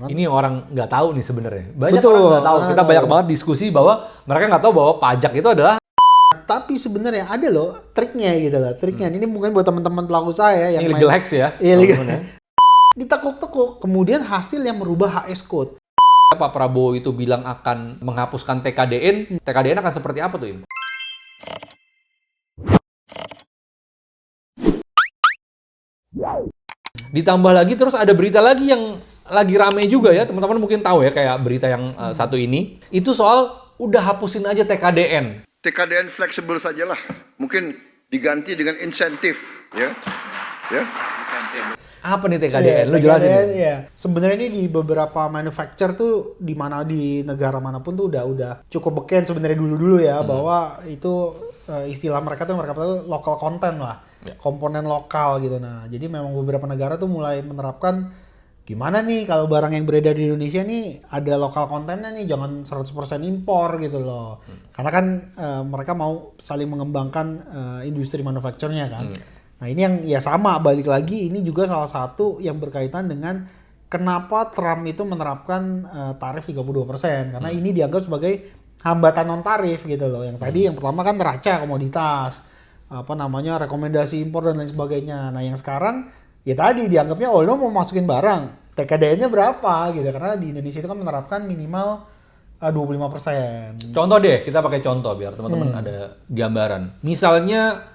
Ini orang nggak tahu nih sebenarnya. Banyak Betul, orang nggak tahu. orang Kita nggak banyak tahu. banget diskusi bahwa mereka nggak tahu bahwa pajak itu adalah Tapi sebenarnya ada loh triknya gitu loh. Triknya ini mungkin buat teman-teman pelaku usaha ya yang illegal hacks ya. Iya, legal. teman-teman ya. Ditekuk-tekuk, kemudian hasil yang merubah HS code. Pak Prabowo itu bilang akan menghapuskan TKDN. TKDN akan seperti apa tuh, Im? Ditambah lagi terus ada berita lagi yang lagi rame juga ya, teman-teman mungkin tahu ya, kayak berita yang satu ini. Itu soal udah hapusin aja TKDN. TKDN fleksibel sajalah, mungkin diganti dengan insentif, ya. Apa nih TKDN? Iya, Lu jelasin. TKDN, ya. Sebenarnya ini di beberapa manufacturer tuh di mana di negara manapun tuh udah cukup beken sebenarnya dulu ya bahwa itu istilah mereka tuh local content lah. Komponen lokal gitu. Nah, jadi memang beberapa negara tuh mulai menerapkan gimana nih kalau barang yang beredar di Indonesia nih ada lokal kontennya nih, jangan 100% impor gitu loh. Karena kan mereka mau saling mengembangkan industri manufakturnya kan. Nah, ini yang ya sama, balik lagi ini juga salah satu yang berkaitan dengan kenapa Trump itu menerapkan tarif 32%. Karena ini dianggap sebagai hambatan non tarif gitu loh. Yang tadi yang pertama kan neraca komoditas, rekomendasi impor dan lain sebagainya. Nah, yang sekarang ya tadi dianggapnya lo mau masukin barang, TKDN-nya berapa gitu, karena di Indonesia itu kan menerapkan minimal 25%. Contoh deh, kita pakai contoh biar teman-teman ada gambaran. Misalnya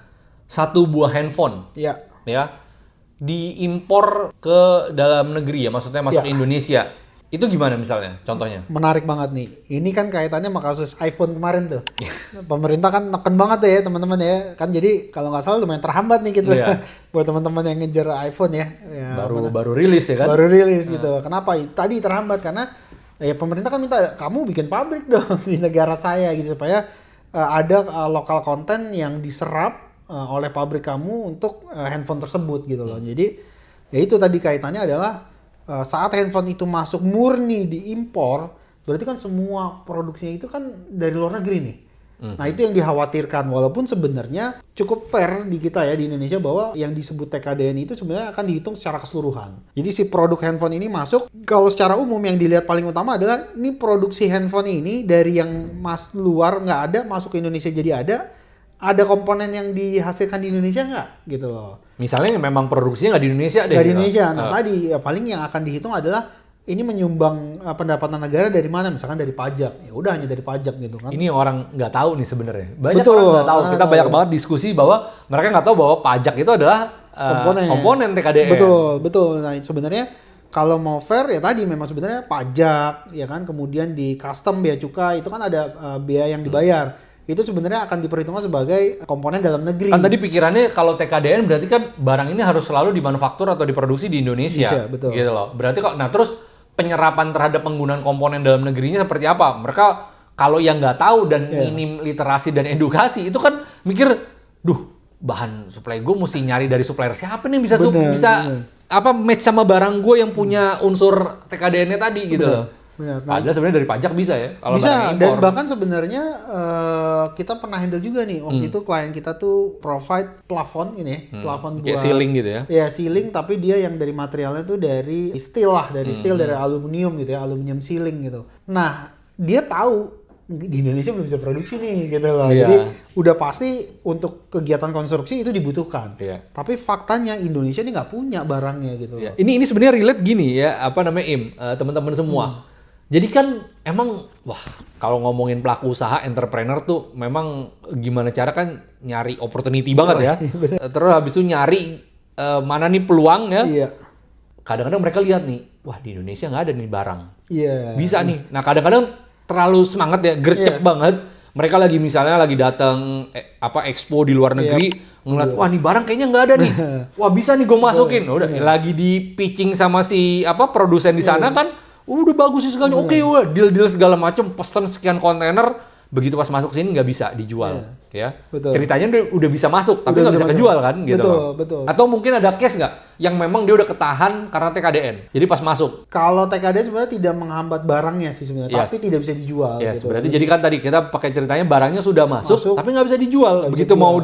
satu buah handphone Ya. ya diimpor ke dalam negeri ya, maksudnya masuk Ya. Indonesia. Itu gimana misalnya contohnya? Menarik banget nih. Ini kan kaitannya sama kasus iPhone kemarin tuh. Pemerintah kan neken banget ya teman-teman ya. Kan jadi kalau nggak salah lumayan terhambat nih gitu. Iya. Buat teman-teman yang ngejar iPhone ya. Baru rilis ya kan? Baru rilis gitu. Kenapa? Tadi terhambat karena ya pemerintah kan minta kamu bikin pabrik dong di negara saya gitu supaya ada lokal konten yang diserap oleh pabrik kamu untuk handphone tersebut gitu loh. Jadi ya itu tadi kaitannya adalah saat handphone itu masuk murni diimpor, berarti kan semua produksinya itu kan dari luar negeri nih. Nah, itu yang dikhawatirkan, walaupun sebenarnya cukup fair di kita ya di Indonesia bahwa yang disebut TKDN itu sebenarnya akan dihitung secara keseluruhan. Jadi si produk handphone ini masuk, kalau secara umum yang dilihat paling utama adalah ini produksi handphone ini dari yang luar nggak ada, masuk ke Indonesia jadi ada komponen yang dihasilkan di Indonesia nggak gitu loh. Misalnya memang produksinya nggak di Indonesia deh. Nggak di gitu. Indonesia. Nah tadi ya, paling yang akan dihitung adalah ini menyumbang pendapatan negara dari mana, misalkan dari pajak. Ya udah hanya dari pajak gitu kan. Ini orang nggak tahu nih sebenarnya. Banyak Betul, orang nggak tahu. orang Kita nggak banyak tahu. banget diskusi bahwa mereka nggak tahu bahwa pajak itu adalah komponen TKDN. Betul. Nah sebenarnya kalau mau fair ya tadi memang sebenarnya pajak ya kan, kemudian di custom bea cukai itu kan ada biaya yang dibayar. Itu sebenarnya akan diperhitungkan sebagai komponen dalam negeri. Kan tadi pikirannya kalau TKDN berarti kan barang ini harus selalu dimanufaktur atau diproduksi di Indonesia. Indonesia, betul. Gitu loh. Berarti kok nah terus penyerapan terhadap penggunaan komponen dalam negerinya seperti apa? Mereka kalau yang nggak tahu dan minim literasi dan edukasi itu kan mikir, bahan supply gue mesti nyari dari supplier siapa nih yang bisa Bener. match sama barang gue yang punya unsur TKDN-nya tadi gitu loh. Benar. Nah, Padahal sebenarnya dari pajak bisa ya kalau bisa, barang dan impor. bahkan sebenarnya kita pernah handle juga nih waktu itu klien kita tuh provide plafon ini, plafon Kayak buat ceiling gitu ya. Ya ceiling, tapi dia yang dari materialnya tuh dari steel lah, dari steel, dari aluminium gitu ya, aluminium ceiling gitu. Nah dia tahu di Indonesia belum bisa produksi nih gitu loh. Iya. Jadi udah pasti untuk kegiatan konstruksi itu dibutuhkan. Iya. Tapi faktanya Indonesia ini nggak punya barangnya gitu loh. Ya, ini sebenarnya relate gini ya, teman-teman semua. Jadi kan emang kalau ngomongin pelaku usaha, entrepreneur tuh memang gimana cara kan nyari opportunity banget ya. Terus habis itu nyari mana nih peluang ya. Iya. Kadang-kadang mereka lihat nih, di Indonesia nggak ada nih barang. Iya. Bisa nih. Nah, kadang-kadang terlalu semangat ya, gercep banget. Mereka misalnya lagi datang expo di luar negeri, ngeliat nih barang kayaknya nggak ada nih. Bisa nih gue masukin. Udah lagi di pitching sama si produsen di sana kan, udah bagus sih segalanya. Oke, deal segala macam, pesan sekian kontainer. Begitu pas masuk sini nggak bisa dijual, ya. Betul. Ceritanya udah bisa masuk, tapi Udah nggak bisa bisa kejual kan, gitu. Betul. Atau mungkin ada case nggak yang memang dia udah ketahan karena TKDN, jadi pas masuk. Kalau TKD sebenarnya tidak menghambat barangnya sih sebenarnya, Yes. tapi tidak bisa dijual. Yes, gitu. berarti jadi kan tadi kita pakai ceritanya barangnya sudah masuk. Tapi nggak bisa dijual. Nggak bisa Begitu dijual. mau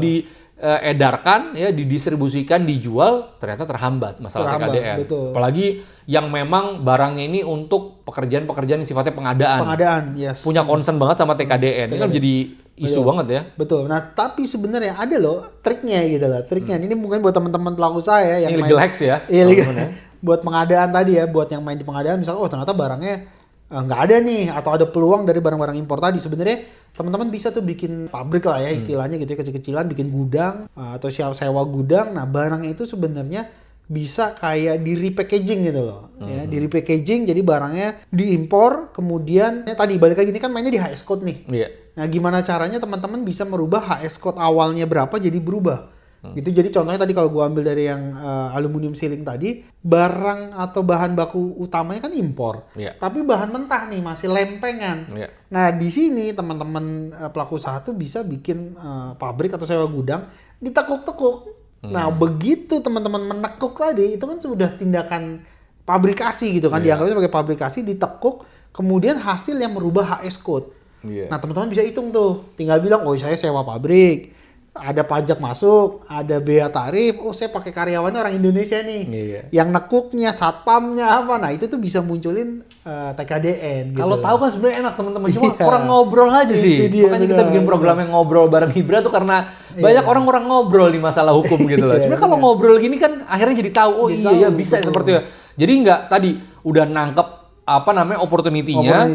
edarkan, ya didistribusikan, dijual, ternyata terhambat masalah TKDN. Betul. Apalagi yang memang barangnya ini untuk pekerjaan-pekerjaan yang sifatnya pengadaan. Pengadaan, yes. Punya concern banget sama TKDN. Ini kan jadi isu banget ya. Betul. Nah, tapi sebenarnya ada loh triknya gitu lah. Triknya ini mungkin buat teman-teman pelaku usaha ya yang Ini main legal hacks ya. Iya, teman-teman ya. buat pengadaan tadi ya, buat yang main di pengadaan misalnya ternyata barangnya nggak ada nih atau ada peluang dari barang-barang impor tadi. Sebenarnya teman-teman bisa tuh bikin pabrik lah ya istilahnya gitu ya, kecil-kecilan bikin gudang atau sewa gudang. Nah, barangnya itu sebenarnya bisa kayak di repackaging gitu loh. Ya, di repackaging jadi barangnya diimpor, kemudian tadi balik lagi ini kan mainnya di HS code nih. Iya. Nah, gimana caranya teman-teman bisa merubah HS code awalnya berapa jadi berubah? Gitu. Jadi contohnya tadi kalau gua ambil dari yang aluminium sealing tadi, barang atau bahan baku utamanya kan impor. Iya. Tapi bahan mentah nih masih lempengan. Iya. Nah, di sini teman-teman pelaku usaha tuh bisa bikin pabrik atau sewa gudang ditekuk-tekuk. Nah, begitu teman-teman menekuk tadi itu kan sudah tindakan pabrikasi gitu kan, dianggapnya sebagai pabrikasi, ditekuk, kemudian hasil yang merubah HS code. Iya. Nah, teman-teman bisa hitung tuh. Tinggal bilang, oh saya sewa pabrik, ada pajak masuk, ada bea tarif, oh saya pakai karyawannya orang Indonesia nih. Iya. Yang nekuknya, satpamnya apa. Nah, itu tuh bisa munculin TKDN gitu. Kalau tahu kan sebenarnya enak teman-teman, cuma Iya. kurang ngobrol aja Itu sih. dia, Makanya kita benar, bikin program yang ngobrol bareng Hibra tuh karena banyak orang kurang ngobrol di masalah hukum gitu loh. Iya, Cuma kalau ngobrol gini kan akhirnya jadi tahu, oh Jadi iya ya tahu, bisa betul. seperti itu. Jadi nggak tadi udah nangkep apa namanya opportunity-nya,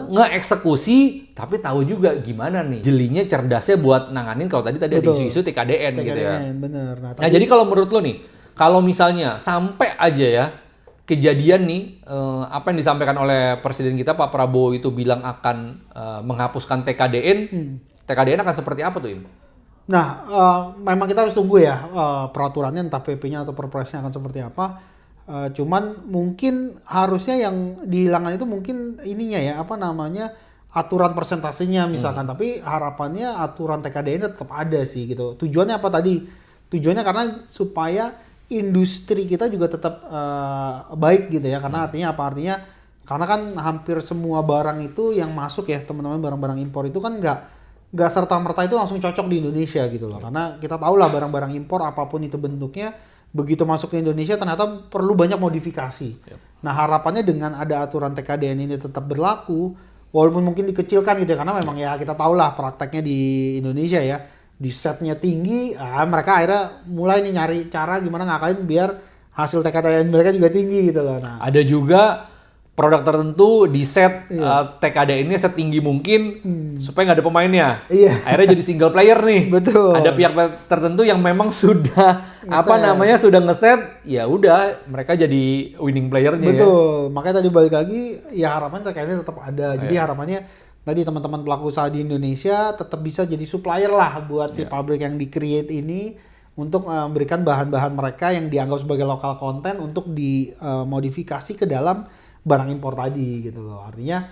nge-eksekusi, tapi tahu juga gimana nih jelinya, cerdasnya buat nanganin kalau tadi ada Betul. isu-isu TKDN gitu ya. bener. Nah, Nah, jadi kalau menurut lo nih, kalau misalnya sampai aja ya kejadian nih, apa yang disampaikan oleh Presiden kita Pak Prabowo itu bilang akan menghapuskan TKDN, TKDN akan seperti apa tuh, Im? Nah, memang kita harus tunggu ya peraturannya, entah PP-nya atau Perpresnya akan seperti apa. Cuman mungkin harusnya yang dihilangkan itu mungkin ininya ya, apa namanya, aturan persentasenya misalkan. Tapi harapannya aturan TKDN tetap ada sih gitu. Tujuannya apa tadi? Tujuannya karena supaya industri kita juga tetap baik gitu ya. Karena artinya apa? Artinya karena kan hampir semua barang itu yang masuk ya teman-teman, barang-barang impor itu kan nggak serta-merta itu langsung cocok di Indonesia gitu loh. Karena kita tahu lah barang-barang impor apapun itu bentuknya, begitu masuk ke Indonesia ternyata perlu banyak modifikasi. Nah, harapannya dengan ada aturan TKDN ini tetap berlaku, walaupun mungkin dikecilkan gitu ya, karena memang ya kita tahu lah prakteknya di Indonesia ya, di setnya tinggi, mereka akhirnya mulai nih nyari cara gimana ngakalin biar hasil TKDN mereka juga tinggi gitu loh. Nah, Ada juga produk tertentu di set TKDN-nya setinggi mungkin supaya nggak ada pemainnya. Iya. Akhirnya jadi single player nih. Betul. Ada pihak tertentu yang memang sudah sudah ngeset, ya udah mereka jadi winning player-nya. Betul. Makanya tadi balik lagi ya harapannya TKDN tetap ada. Jadi harapannya tadi teman-teman pelaku usaha di Indonesia tetap bisa jadi supplier lah buat si pabrik yang di-create ini untuk memberikan bahan-bahan mereka yang dianggap sebagai lokal konten untuk dimodifikasi ke dalam barang impor tadi gitu loh. Artinya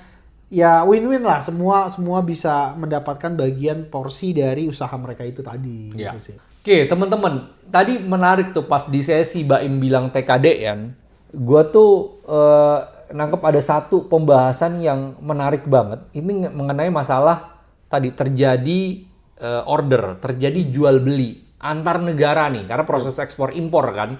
ya win-win lah, semua bisa mendapatkan bagian porsi dari usaha mereka itu tadi gitu sih. Oke, teman-teman, tadi menarik tuh pas di sesi Baim bilang TKDN, gua tuh nangkep ada satu pembahasan yang menarik banget. Ini mengenai masalah tadi terjadi order, terjadi jual beli antar negara nih, karena proses ekspor impor kan.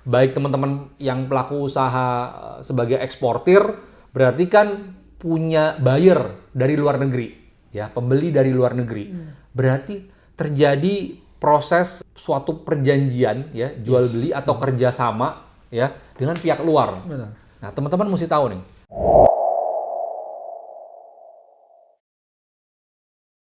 Baik teman-teman yang pelaku usaha sebagai eksportir, berarti kan punya buyer dari luar negeri, ya, pembeli dari luar negeri. Berarti terjadi proses suatu perjanjian, ya, jual beli atau kerjasama, ya, dengan pihak luar. Benar. Nah, teman-teman mesti tahu nih.